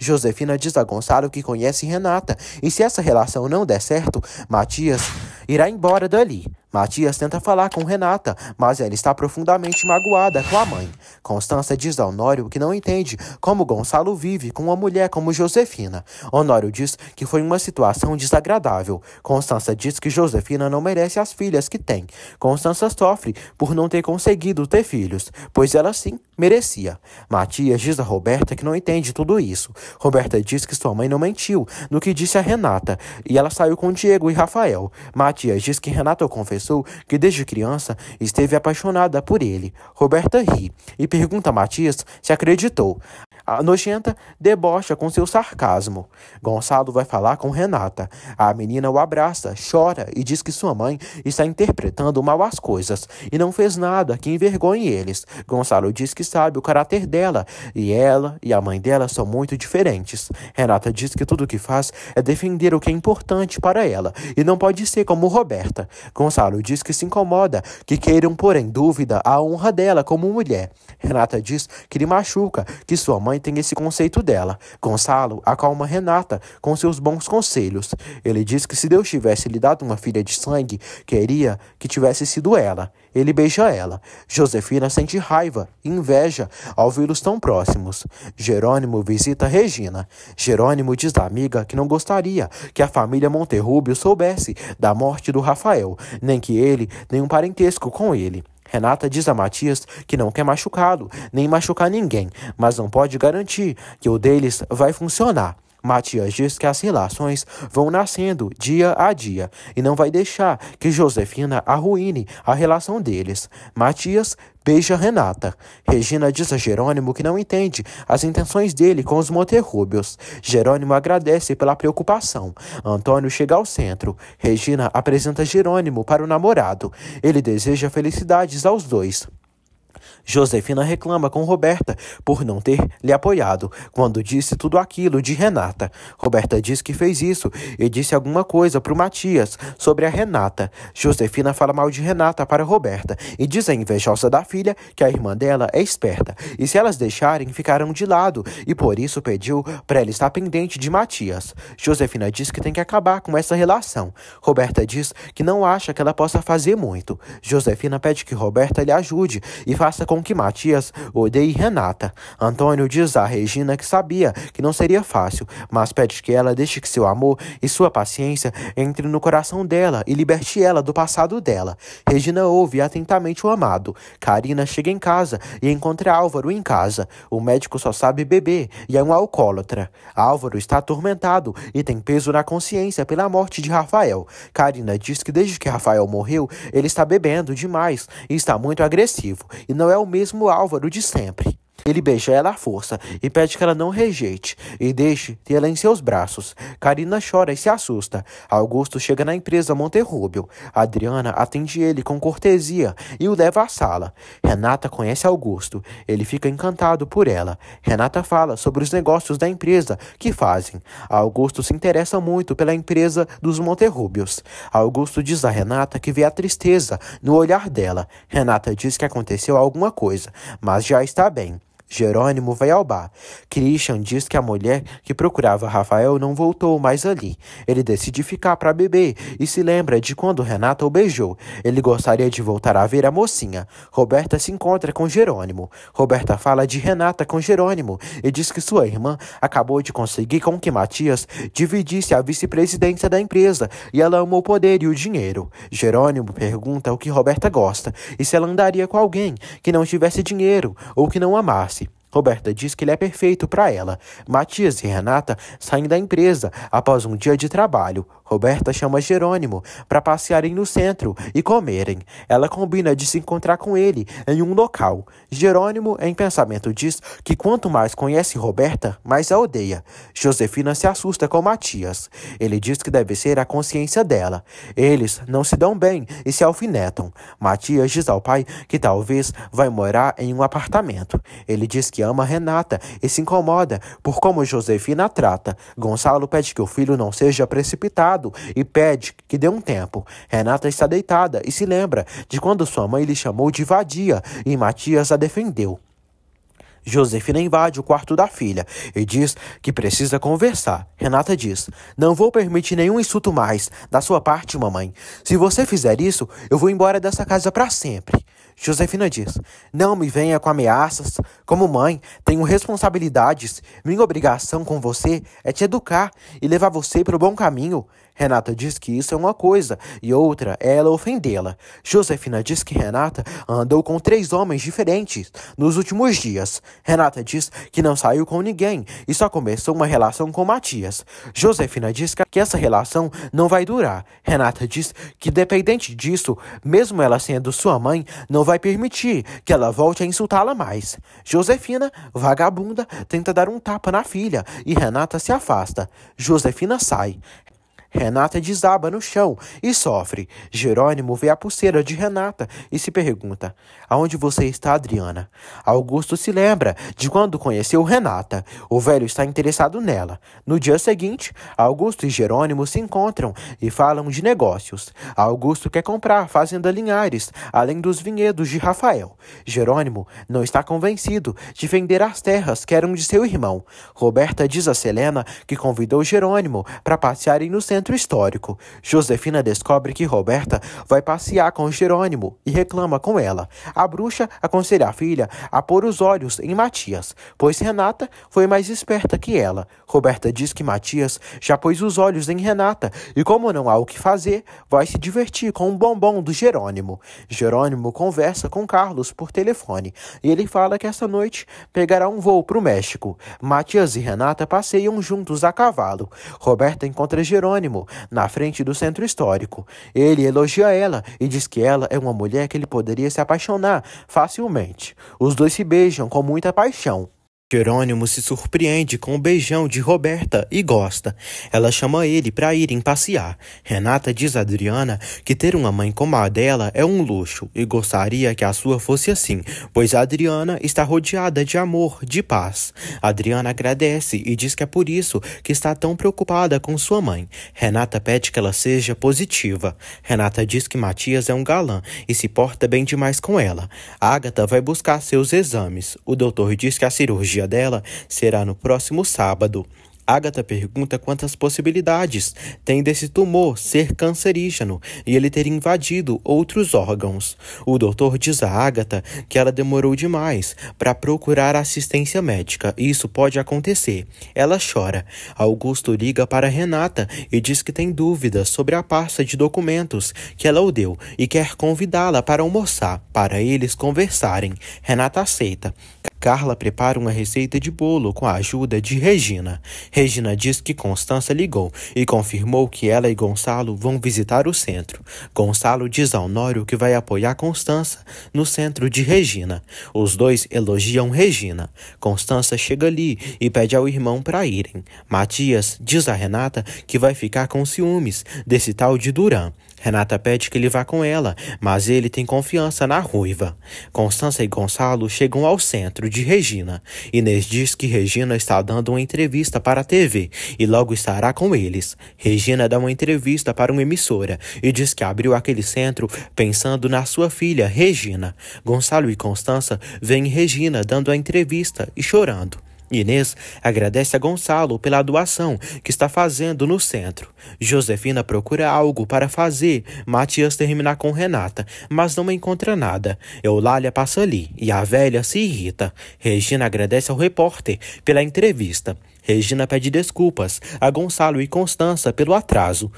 Josefina diz a Gonçalo que conhece Renata, e se essa relação não der certo, Matias irá embora dali. Matias tenta falar com Renata, mas ela está profundamente magoada com a mãe. Constança diz a Honório que não entende como Gonçalo vive com uma mulher como Josefina. Honório diz que foi uma situação desagradável. Constança diz que Josefina não merece as filhas que tem. Constança sofre por não ter conseguido ter filhos, pois ela sim merecia. Matias diz a Roberta que não entende tudo isso. Roberta diz que sua mãe não mentiu no que disse a Renata, e ela saiu com Diego e Rafael. Matias diz que Renata confessou que desde criança esteve apaixonada por ele. Roberta ri e pergunta a Matias se acreditou. A nojenta debocha com seu sarcasmo. Gonçalo vai falar com Renata. A menina o abraça, chora e diz que sua mãe está interpretando mal as coisas e não fez nada que envergonhe eles. Gonçalo diz que sabe o caráter dela e ela e a mãe dela são muito diferentes. Renata diz que tudo o que faz é defender o que é importante para ela e não pode ser como Roberta. Gonçalo diz que se incomoda que queiram pôr em dúvida a honra dela como mulher. Renata diz que lhe machuca que sua mãe tem esse conceito dela. Gonçalo acalma Renata com seus bons conselhos. Ele diz que se Deus tivesse lhe dado uma filha de sangue, queria que tivesse sido ela. Ele beija ela. Josefina sente raiva e inveja ao vê-los tão próximos. Jerônimo visita Regina. Jerônimo diz à amiga que não gostaria que a família Monterrubio soubesse da morte do Rafael, nem que ele, nem um parentesco com ele. Renata diz a Matias que não quer machucá-lo, nem machucar ninguém, mas não pode garantir que o deles vai funcionar. Matias diz que as relações vão nascendo dia a dia e não vai deixar que Josefina arruine a relação deles. Matias beija Renata. Regina diz a Jerônimo que não entende as intenções dele com os Monterrúbios. Jerônimo agradece pela preocupação. Antônio chega ao centro. Regina apresenta Jerônimo para o namorado. Ele deseja felicidades aos dois. Josefina reclama com Roberta por não ter lhe apoiado quando disse tudo aquilo de Renata. Roberta diz que fez isso e disse alguma coisa para o Matias sobre a Renata. Josefina fala mal de Renata para Roberta e diz à invejosa da filha que a irmã dela é esperta e se elas deixarem ficarão de lado e por isso pediu para ela estar pendente de Matias. Josefina diz que tem que acabar com essa relação. Roberta diz que não acha que ela possa fazer muito. Josefina pede que Roberta lhe ajude e faça com que Matias odeie Renata. Antônio diz a Regina que sabia que não seria fácil, mas pede que ela deixe que seu amor e sua paciência entre no coração dela e liberte ela do passado dela. Regina ouve atentamente o amado. Karina chega em casa e encontra Álvaro em casa. O médico só sabe beber e é um alcoólatra. Álvaro está atormentado e tem peso na consciência pela morte de Rafael. Karina diz que desde que Rafael morreu, ele está bebendo demais e está muito agressivo, e não é o mesmo Álvaro de sempre. Ele beija ela à força e pede que ela não rejeite e deixe tê-la em seus braços. Karina chora e se assusta. Augusto chega na empresa Monterrubio. Adriana atende ele com cortesia e o leva à sala. Renata conhece Augusto. Ele fica encantado por ela. Renata fala sobre os negócios da empresa que fazem. Augusto se interessa muito pela empresa dos Monterrubios. Augusto diz a Renata que vê a tristeza no olhar dela. Renata diz que aconteceu alguma coisa, mas já está bem. Jerônimo vai ao bar. Christian diz que a mulher que procurava Rafael não voltou mais ali. Ele decide ficar para beber e se lembra de quando Renata o beijou. Ele gostaria de voltar a ver a mocinha. Roberta se encontra com Jerônimo. Roberta fala de Renata com Jerônimo e diz que sua irmã acabou de conseguir com que Matias dividisse a vice-presidência da empresa e ela ama o poder e o dinheiro. Jerônimo pergunta o que Roberta gosta e se ela andaria com alguém que não tivesse dinheiro ou que não amasse. Roberta diz que ele é perfeito para ela. Matias e Renata saem da empresa após um dia de trabalho. Roberta chama Jerônimo para passearem no centro e comerem. Ela combina de se encontrar com ele em um local. Jerônimo, em pensamento, diz que quanto mais conhece Roberta, mais a odeia. Josefina se assusta com Matias. Ele diz que deve ser a consciência dela. Eles não se dão bem e se alfinetam. Matias diz ao pai que talvez vai morar em um apartamento. Ele diz que ama Renata e se incomoda por como Josefina a trata. Gonçalo pede que o filho não seja precipitado e pede que dê um tempo. Renata está deitada e se lembra de quando sua mãe lhe chamou de vadia e Matias a defendeu. Josefina invade o quarto da filha e diz que precisa conversar. Renata diz: não vou permitir nenhum insulto mais da sua parte, mamãe. Se você fizer isso, eu vou embora dessa casa para sempre. Josefina diz: não me venha com ameaças. Como mãe, tenho responsabilidades. Minha obrigação com você é te educar e levar você para o bom caminho. Renata diz que isso é uma coisa e outra é ela ofendê-la. Josefina diz que Renata andou com 3 homens diferentes nos últimos dias. Renata diz que não saiu com ninguém e só começou uma relação com Matias. Josefina diz que essa relação não vai durar. Renata diz que, dependente disso, mesmo ela sendo sua mãe, não vai permitir que ela volte a insultá-la mais. Josefina, vagabunda, tenta dar um tapa na filha e Renata se afasta. Josefina sai. Renata desaba no chão e sofre. Jerônimo vê a pulseira de Renata e se pergunta: aonde você está, Adriana? Augusto se lembra de quando conheceu Renata. O velho está interessado nela. No dia seguinte, Augusto e Jerônimo se encontram e falam de negócios. Augusto quer comprar a Fazenda Linhares, além dos vinhedos de Rafael. Jerônimo não está convencido de vender as terras que eram de seu irmão. Roberta diz a Selena que convidou Jerônimo para passearem no centro histórico. Josefina descobre que Roberta vai passear com Jerônimo e reclama com ela. A bruxa aconselha a filha a pôr os olhos em Matias, pois Renata foi mais esperta que ela. Roberta diz que Matias já pôs os olhos em Renata e, como não há o que fazer, vai se divertir com um bombom do Jerônimo. Jerônimo conversa com Carlos por telefone e ele fala que essa noite pegará um voo para o México. Matias e Renata passeiam juntos a cavalo. Roberta encontra Jerônimo na frente do centro histórico. Ele elogia ela e diz que ela é uma mulher que ele poderia se apaixonar facilmente. Os dois se beijam com muita paixão. Jerônimo se surpreende com o beijão de Roberta e gosta. Ela chama ele para irem passear. Renata diz a Adriana que ter uma mãe como a dela é um luxo e gostaria que a sua fosse assim, pois a Adriana está rodeada de amor, de paz. Adriana agradece e diz que é por isso que está tão preocupada com sua mãe. Renata pede que ela seja positiva. Renata diz que Matias é um galã e se porta bem demais com ela. Ágata vai buscar seus exames. O doutor diz que a cirurgia dela será no próximo sábado. Ágata pergunta quantas possibilidades tem desse tumor ser cancerígeno e ele ter invadido outros órgãos. O doutor diz a Ágata que ela demorou demais para procurar assistência médica e isso pode acontecer. Ela chora. Augusto liga para Renata e diz que tem dúvidas sobre a pasta de documentos que ela o deu e quer convidá-la para almoçar, para eles conversarem. Renata aceita. Carla prepara uma receita de bolo com a ajuda de Regina. Regina diz que Constança ligou e confirmou que ela e Gonçalo vão visitar o centro. Gonçalo diz a Honório que vai apoiar Constança no centro de Regina. Os dois elogiam Regina. Constança chega ali e pede ao irmão para irem. Matias diz a Renata que vai ficar com ciúmes desse tal de Duran. Renata pede que ele vá com ela, mas ele tem confiança na ruiva. Constança e Gonçalo chegam ao centro de Regina. Inês diz que Regina está dando uma entrevista para a TV e logo estará com eles. Regina dá uma entrevista para uma emissora e diz que abriu aquele centro pensando na sua filha, Regina. Gonçalo e Constança veem Regina dando a entrevista e chorando. Inês agradece a Gonçalo pela doação que está fazendo no centro. Josefina procura algo para fazer Matias terminar com Renata, mas não encontra nada. Eulália passa ali e a velha se irrita. Regina agradece ao repórter pela entrevista. Regina pede desculpas a Gonçalo e Constança pelo atraso.